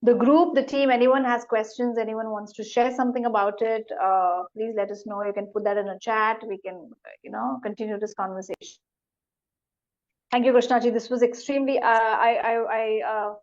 the group, the team, anyone has questions, anyone wants to share something about it, please let us know. You can put that in a chat. We can, continue this conversation. Thank you, Krishnaji. This was extremely. I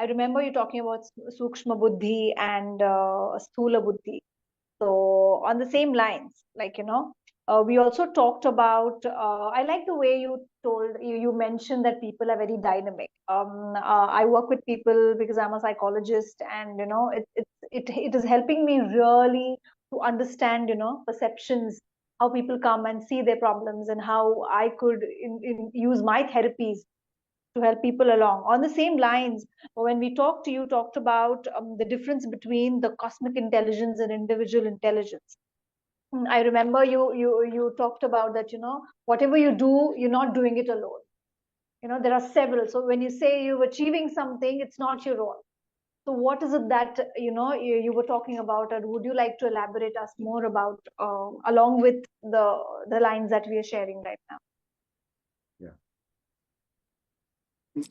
remember you talking about Sukshma Buddhi and Sthula Buddhi. So on the same lines, we also talked about. I like the way you mentioned that people are very dynamic. I work with people because I'm a psychologist, and it is helping me really to understand perceptions, how people come and see their problems, and how I could use my therapies to help people along. On the same lines, when we talked to you, talked about the difference between the cosmic intelligence and individual intelligence. I remember you talked about that. Whatever you do, you're not doing it alone. There are several. So when you say you're achieving something, it's not your own. So what is it that you were talking about, and would you like to elaborate us more about along with the lines that we are sharing right now?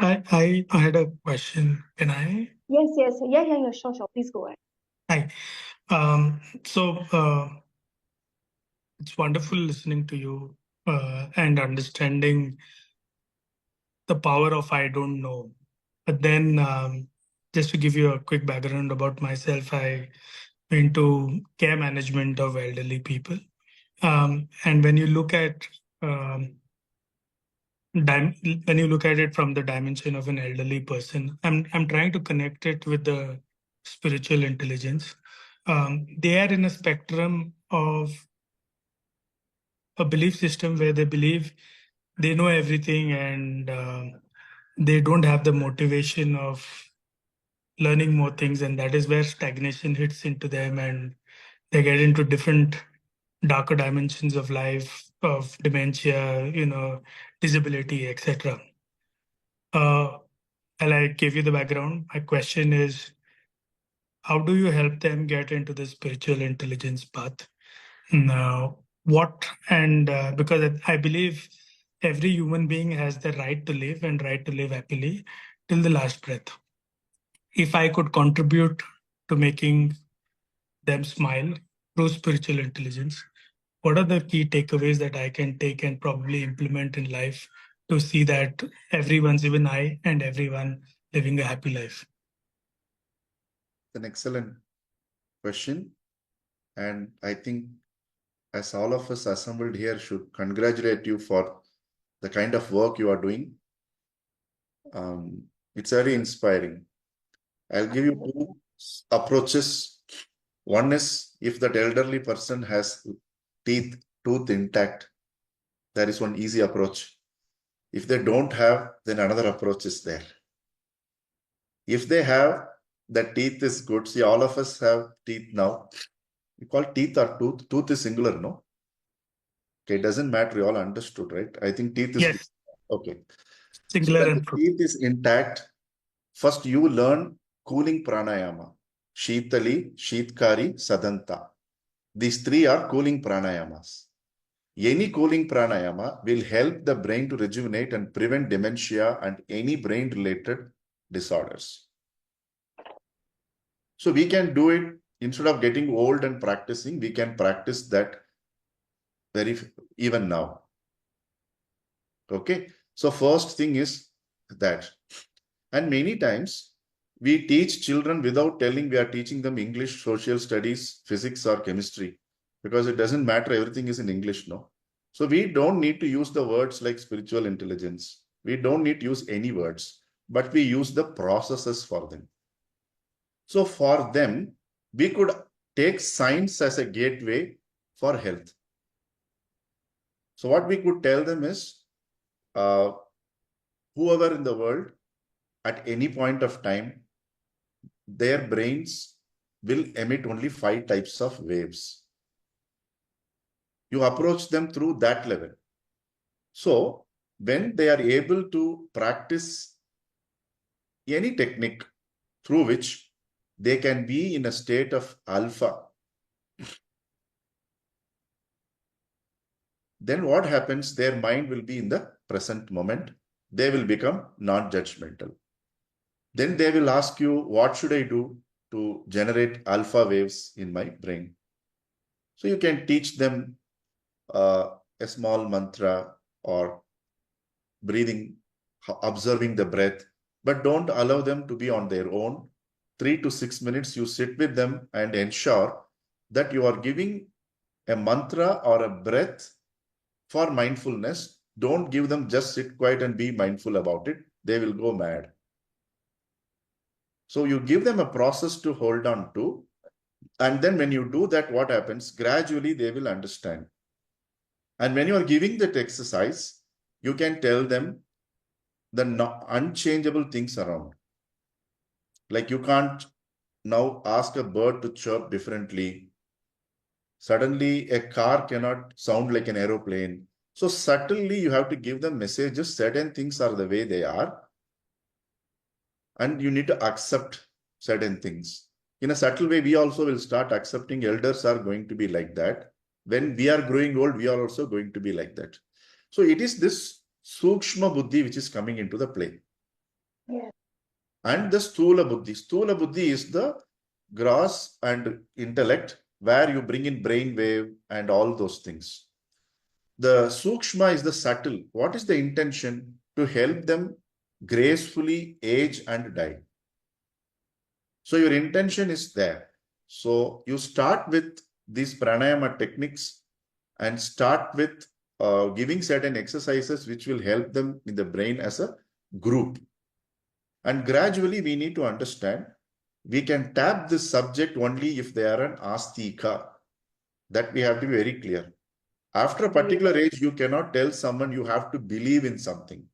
I had a question. Can I? Yes. Yeah. Sure. Please go ahead. Hi. So it's wonderful listening to you and understanding the power of I don't know. But then, just to give you a quick background about myself, I went to care management of elderly people. And when you look at when you look at it from the dimension of an elderly person, I'm trying to connect it with the spiritual intelligence. They are in a spectrum of a belief system where they believe they know everything, and they don't have the motivation of learning more things, and that is where stagnation hits into them, and they get into different darker dimensions of life, of dementia, disability, etc. I gave you the background. My question is, how do you help them get into the spiritual intelligence path? Now, because I believe every human being has the right to live and right to live happily till the last breath. If I could contribute to making them smile through spiritual intelligence, what are the key takeaways that I can take and probably implement in life to see that everyone's, even I and everyone, living a happy life? An excellent question. And I think as all of us assembled here should congratulate you for the kind of work you are doing. It's very inspiring. I'll give you two approaches. One is, if that elderly person has tooth intact, there is one easy approach. If they don't have, then another approach is there. If they have, the teeth is good. See, all of us have teeth now. We call teeth or tooth. Tooth is singular, no? Okay, it doesn't matter. You all understood, right? I think teeth is... Yes. Okay. Singular so and the teeth is intact. First, you learn cooling pranayama. Sheetali, Sheetkari, Sadanta. These three are cooling pranayamas. Any cooling pranayama will help the brain to rejuvenate and prevent dementia and any brain-related disorders. So we can do it instead of getting old and practicing. We can practice that even now. Okay. So first thing is that. And many times we teach children without telling we are teaching them English, social studies, physics or chemistry, because it doesn't matter. Everything is in English, no? So we don't need to use the words like spiritual intelligence. We don't need to use any words, but we use the processes for them. So for them, we could take science as a gateway for health. So what we could tell them is, whoever in the world, at any point of time, their brains will emit only 5 types of waves. You approach them through that level. So when they are able to practice any technique through which they can be in a state of alpha, then what happens? Their mind will be in the present moment. They will become non-judgmental. Then they will ask you, what should I do to generate alpha waves in my brain? So you can teach them a small mantra or breathing, observing the breath, but don't allow them to be on their own. 3 to 6 minutes, you sit with them and ensure that you are giving a mantra or a breath for mindfulness. Don't give them just sit quiet and be mindful about it. They will go mad. So you give them a process to hold on to. And then when you do that, what happens? Gradually, they will understand. And when you are giving that exercise, you can tell them the unchangeable things around. Like you can't now ask a bird to chirp differently. Suddenly, a car cannot sound like an aeroplane. So subtly, you have to give them messages. Certain things are the way they are. And you need to accept certain things. In a subtle way, we also will start accepting elders are going to be like that. When we are growing old, we are also going to be like that. So it is this Sukshma Buddhi which is coming into the play. Yeah. And the Sthula Buddhi. Sthula Buddhi is the gross and intellect where you bring in brain wave and all those things. The Sukshma is the subtle. What is the intention? To help them gracefully age and die. So your intention is there. So you start with these pranayama techniques and start with giving certain exercises which will help them in the brain as a group. And gradually we need to understand we can tap this subject only if they are an astika. That we have to be very clear. After a particular age, you cannot tell someone you have to believe in something.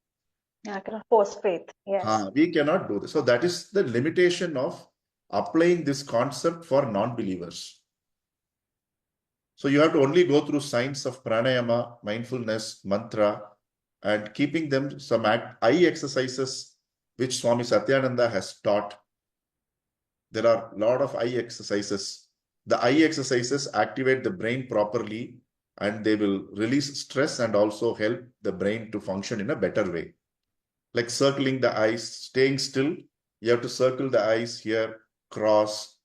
I cannot force faith. Yes. We cannot do this. So that is the limitation of applying this concept for non-believers. So you have to only go through science of pranayama, mindfulness, mantra, and keeping them some eye exercises which Swami Satyananda has taught. There are a lot of eye exercises. The eye exercises activate the brain properly and they will release stress and also help the brain to function in a better way. Like circling the eyes, staying still, you have to circle the eyes here, cross.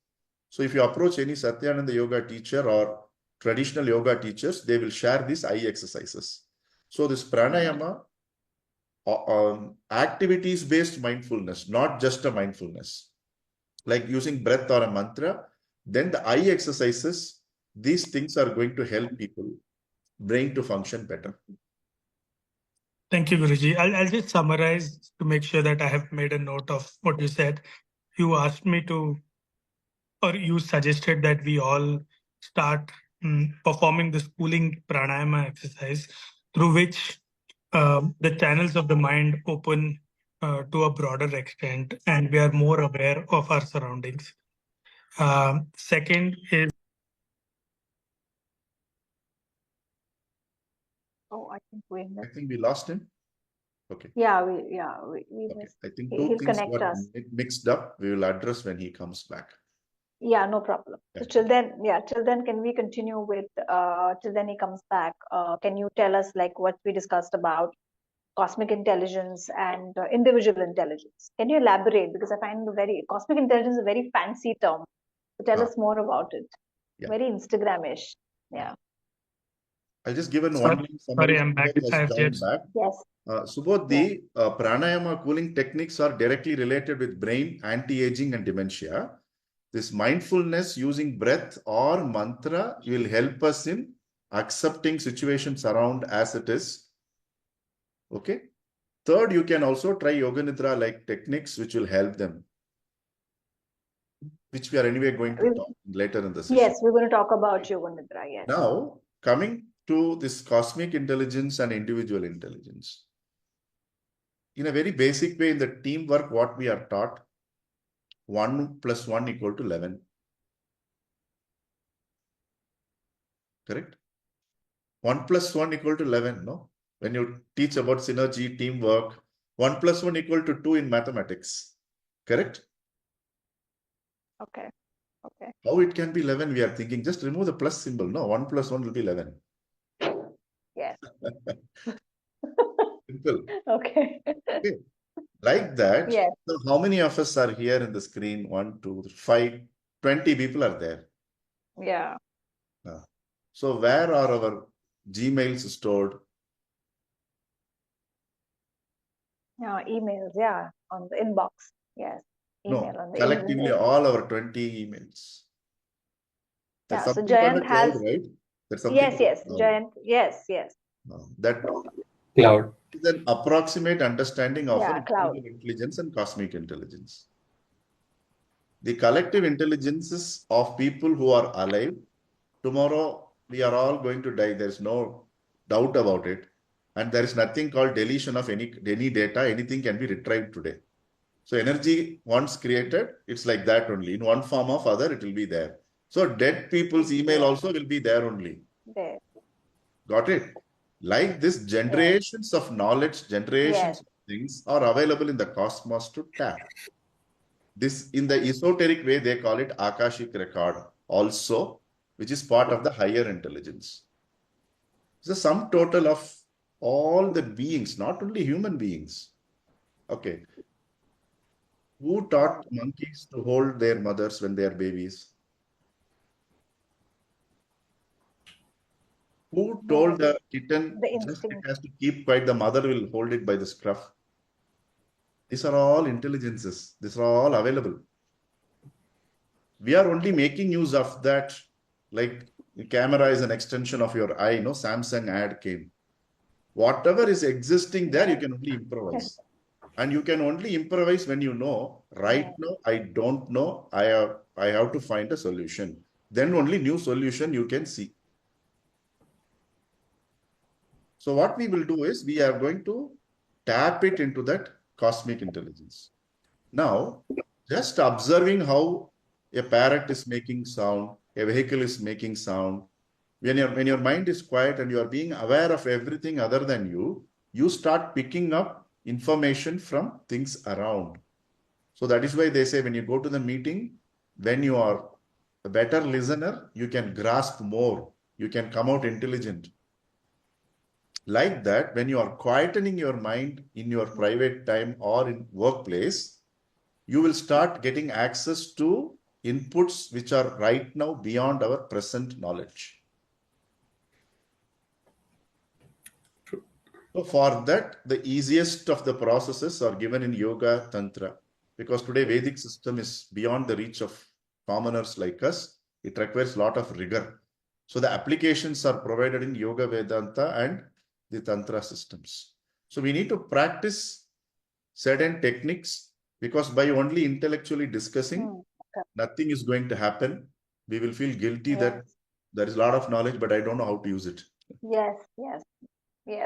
So if you approach any Satyananda yoga teacher or traditional yoga teachers, they will share these eye exercises. So this pranayama, activities-based mindfulness, not just a mindfulness, like using breath or a mantra, then the eye exercises, these things are going to help people, brain to function better. Thank you, Guruji. I'll just summarize to make sure that I have made a note of what you said. You asked me to, or you suggested that we all start performing the schooling pranayama exercise through which the channels of the mind open to a broader extent and we are more aware of our surroundings. Second is I think we lost him. Okay. Yeah, we missed. I think He'll two things connect got us. mixed up. We will address when he comes back. Yeah, no problem. So till then, can we continue with till then he comes back? Can you tell us like what we discussed about cosmic intelligence and individual intelligence? Can you elaborate? Because I find cosmic intelligence a very fancy term. So tell us more about it. Yeah. Very Instagramish. Yeah. I'll just give one summary. Sorry, I'm back. Back. Yes. Subodh, the pranayama cooling techniques are directly related with brain, anti-aging and dementia. This mindfulness using breath or mantra will help us in accepting situations around as it is. Okay. Third, you can also try Yoga Nidra like techniques which will help them, which we are anyway going to talk later in the session. Yes, we're going to talk about Yoga Nidra. Yes. Now, coming to this cosmic intelligence and individual intelligence. In a very basic way, in the teamwork, what we are taught, 1 + 1 = 11. Correct? 1 + 1 = 11, no? When you teach about synergy, teamwork, 1 + 1 = 2 in mathematics. Correct? Okay. Okay. How it can be 11, we are thinking, just remove the plus symbol. No, 1 + 1 will be 11. Yes. Simple. Okay. Like that, Yes. so how many of us are here in the screen? 1, 2, 3, 5, 20 people are there. Yeah. So where are our Gmails stored? Yeah. Emails. Yeah. On the inbox. Yes. Email No, on the collectively all our 20 emails. There's Yeah. So something called a Jayant has. cloud, right? There's something Yes. called Yes. a cloud. Jayant. Yes. Yes. That Cloud. is an approximate understanding of Yeah. an Cloud. intelligent intelligence and cosmic intelligence. The collective intelligences of people who are alive. Tomorrow, we are all going to die. There's no doubt about it. And there is nothing called deletion of any data. Anything can be retrieved today. So energy once created, it's like that only. In one form or other, it will be there. So dead people's email also will be there only. There. Got it? Like this, generations of knowledge, generations Yes. of things are available in the cosmos to tap. This, in the esoteric way, they call it Akashic record also, which is part of the higher intelligence. It's the sum total of all the beings, not only human beings. Okay. Who taught monkeys to hold their mothers when they are babies? Who told the kitten The just it instinct. has to keep quiet? The mother will hold it by the scruff. These are all intelligences. These are all available. We are only making use of that. Like the camera is an extension of your eye. No, Samsung ad came. Whatever is existing there, you can only improvise. And you can only improvise when you know, right now, I don't know, I have to find a solution. Then only new solution you can see. So what we will do is we are going to tap it into that cosmic intelligence. Now, just observing how a parrot is making sound, a vehicle is making sound. When your mind is quiet and you are being aware of everything other than you, you start picking up information from things around. So that is why they say when you go to the meeting, when you are a better listener, you can grasp more. You can come out intelligent. Like that, when you are quietening your mind in your private time or in workplace, you will start getting access to inputs which are right now beyond our present knowledge. So for that, the easiest of the processes are given in Yoga Tantra, because today Vedic system is beyond the reach of commoners like us. It requires a lot of rigor. So the applications are provided in Yoga Vedanta and the Tantra systems. So we need to practice certain techniques, because by only intellectually discussing, nothing is going to happen. We will feel guilty that there is a lot of knowledge, but I don't know how to use it. Yes. Yes. Yes.